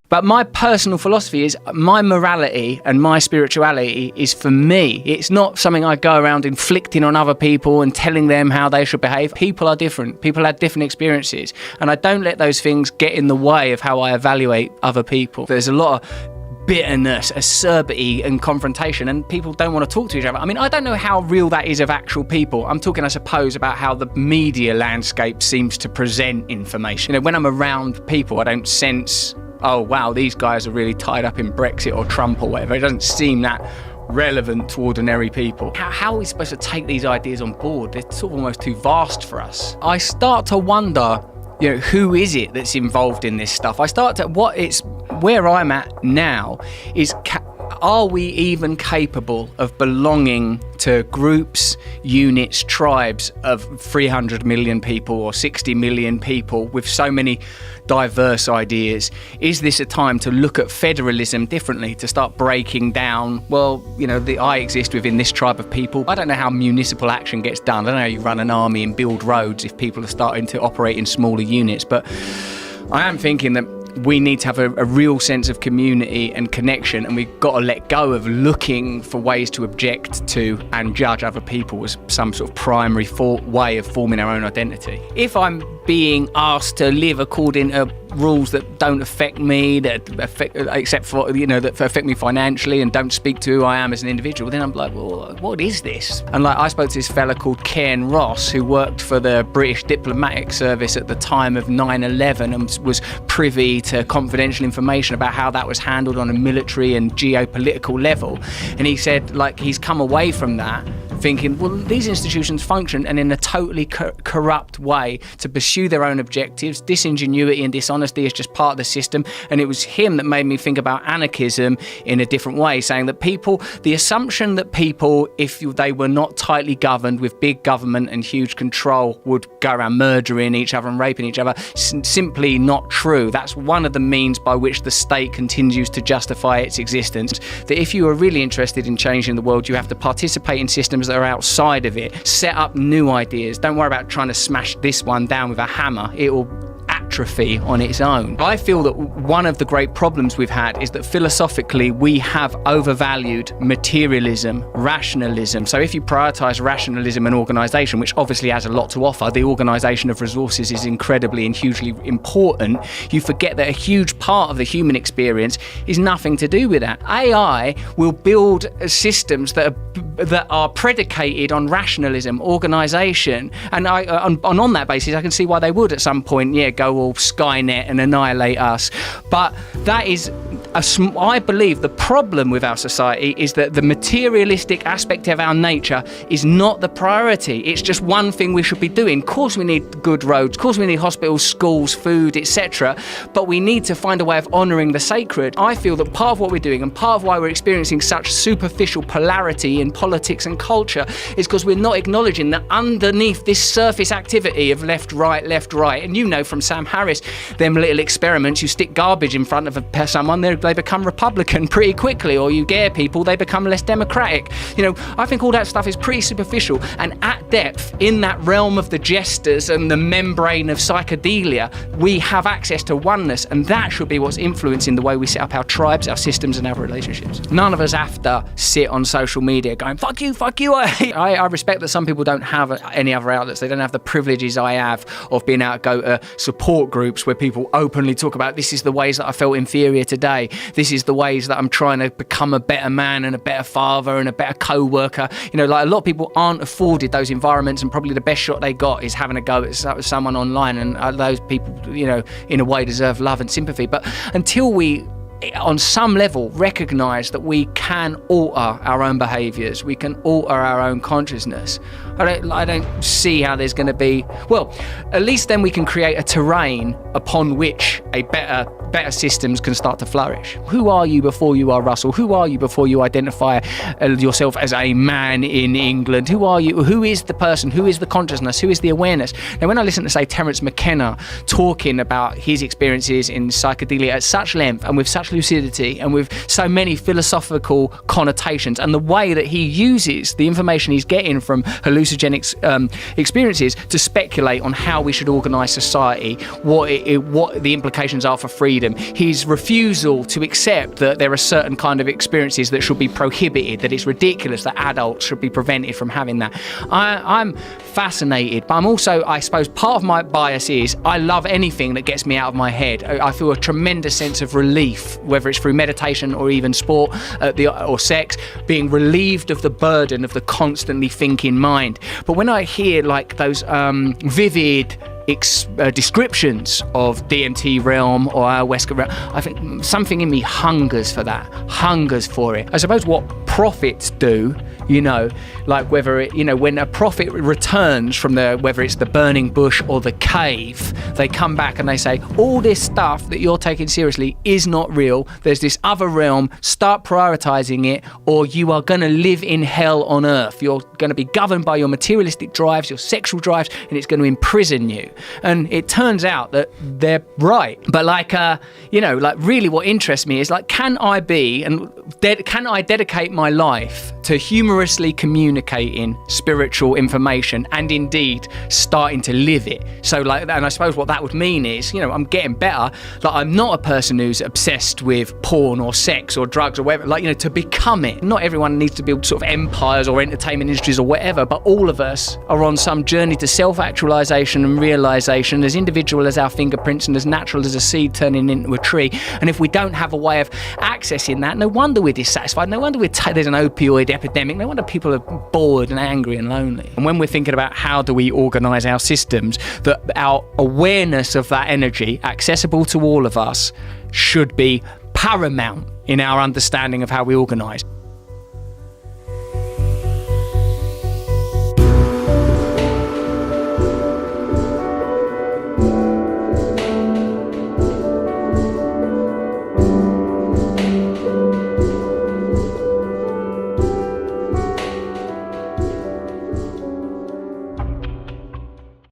But my personal philosophy is my morality and my spirituality is for me. It's not something I go around inflicting on other people and telling them how they should behave. People are different. People have different experiences. And I don't let those things get in the way of how I evaluate other people. There's a lot of bitterness, acerbity and confrontation, and people don't want to talk to each other. I mean, I don't know how real that is of actual people. I'm talking, I suppose, about how the media landscape seems to present information. When I'm around people, I don't sense, oh wow, these guys are really tied up in Brexit or Trump or whatever. It doesn't seem that relevant to ordinary people. How are we supposed to take these ideas on board? They're sort of almost too vast for us. I start to wonder, who is it that's involved in this stuff? Where I'm at now is, are we even capable of belonging to groups, units, tribes of 300 million people or 60 million people with so many diverse ideas? Is this a time to look at federalism differently, to start breaking down, I exist within this tribe of people. I don't know how municipal action gets done. I don't know how you run an army and build roads if people are starting to operate in smaller units, but I am thinking that we need to have a real sense of community and connection, and we've got to let go of looking for ways to object to and judge other people as some sort of primary way of forming our own identity. If I'm being asked to live according to rules that don't affect me, that affect me financially and don't speak to who I am as an individual, then I'm like, well, what is this? And I spoke to this fella called Ken Ross, who worked for the British diplomatic service at the time of 9/11 and was privy to confidential information about how that was handled on a military and geopolitical level. And he said, he's come away from that thinking, well, these institutions function and in a totally corrupt way to pursue their own objectives. Disingenuity and dishonesty is just part of the system. And it was him that made me think about anarchism in a different way, saying that the assumption that people, if they were not tightly governed with big government and huge control, would go around murdering each other and raping each other, simply not true. That's one of the means by which the state continues to justify its existence. That if you are really interested in changing the world, you have to participate in systems that are outside of it, set up new ideas. Don't worry about trying to smash this one down with a hammer. It will atrophy on its own. I feel that one of the great problems we've had is that philosophically we have overvalued materialism, rationalism. So if you prioritise rationalism and organisation, which obviously has a lot to offer, the organisation of resources is incredibly and hugely important, you forget that a huge part of the human experience is nothing to do with that. AI will build systems that are predicated on rationalism, organisation, and on that basis I can see why they would at some point go all Skynet and annihilate us. But that is, I believe the problem with our society is that the materialistic aspect of our nature is not the priority. It's just one thing we should be doing. Of course we need good roads, of course we need hospitals, schools, food, etc. But we need to find a way of honouring the sacred. I feel that part of what we're doing and part of why we're experiencing such superficial polarity in politics and culture is because we're not acknowledging that underneath this surface activity of left, right, and from Sam Harris, them little experiments, you stick garbage in front of someone, they become Republican pretty quickly, or you scare people, they become less democratic. I think all that stuff is pretty superficial, and at depth, in that realm of the jesters and the membrane of psychedelia, we have access to oneness, and that should be what's influencing the way we set up our tribes, our systems, and our relationships. None of us have to sit on social media going, fuck you. I respect that some people don't have any other outlets. They don't have the privileges I have of being able to go to support groups where people openly talk about, this is the ways that I felt inferior today. This is the ways that I'm trying to become a better man and a better father and a better co-worker. A lot of people aren't afforded those environments, and probably the best shot they got is having a go at someone online, and those people, in a way deserve love and sympathy. But until we, on some level, recognise that we can alter our own behaviours, we can alter our own consciousness, I don't see how there's going to be, at least then we can create a terrain upon which a better systems can start to flourish. Who are you before you are Russell? Who are you before you identify yourself as a man in England? Who are you? Who is the person? Who is the consciousness? Who is the awareness? Now, when I listen to, say, Terence McKenna talking about his experiences in psychedelia at such length and with such lucidity and with so many philosophical connotations, and the way that he uses the information he's getting from hallucinations hallucinogenic experiences to speculate on how we should organise society, what the implications are for freedom. His refusal to accept that there are certain kind of experiences that should be prohibited, that it's ridiculous that adults should be prevented from having that. I'm fascinated, but I'm also, I suppose, part of my bias is I love anything that gets me out of my head. I feel a tremendous sense of relief, whether it's through meditation or even sport or sex, being relieved of the burden of the constantly thinking mind. But when I hear like those vivid descriptions of DMT realm or ayahuasca realm, I think something in me hungers for that, hungers for it. I suppose what prophets do, like whether it, when a prophet returns from whether it's the burning bush or the cave, they come back and they say, all this stuff that you're taking seriously is not real. There's this other realm, start prioritizing it, or you are going to live in hell on earth. You're going to be governed by your materialistic drives, your sexual drives, and it's going to imprison you. And it turns out that they're right. But really what interests me is can I dedicate my life to humorously communicating spiritual information and indeed starting to live it? So and I suppose what that would mean is, I'm getting better. I'm not a person who's obsessed with porn or sex or drugs or whatever, to become it. Not everyone needs to build sort of empires or entertainment industries or whatever, but all of us are on some journey to self-actualization and realization, as individual as our fingerprints and as natural as a seed turning into a tree. And if we don't have a way of accessing that, no wonder we're dissatisfied. No wonder there's an opioid epidemic. No wonder people are bored and angry and lonely. And when we're thinking about how do we organise our systems, that our awareness of that energy, accessible to all of us, should be paramount in our understanding of how we organise.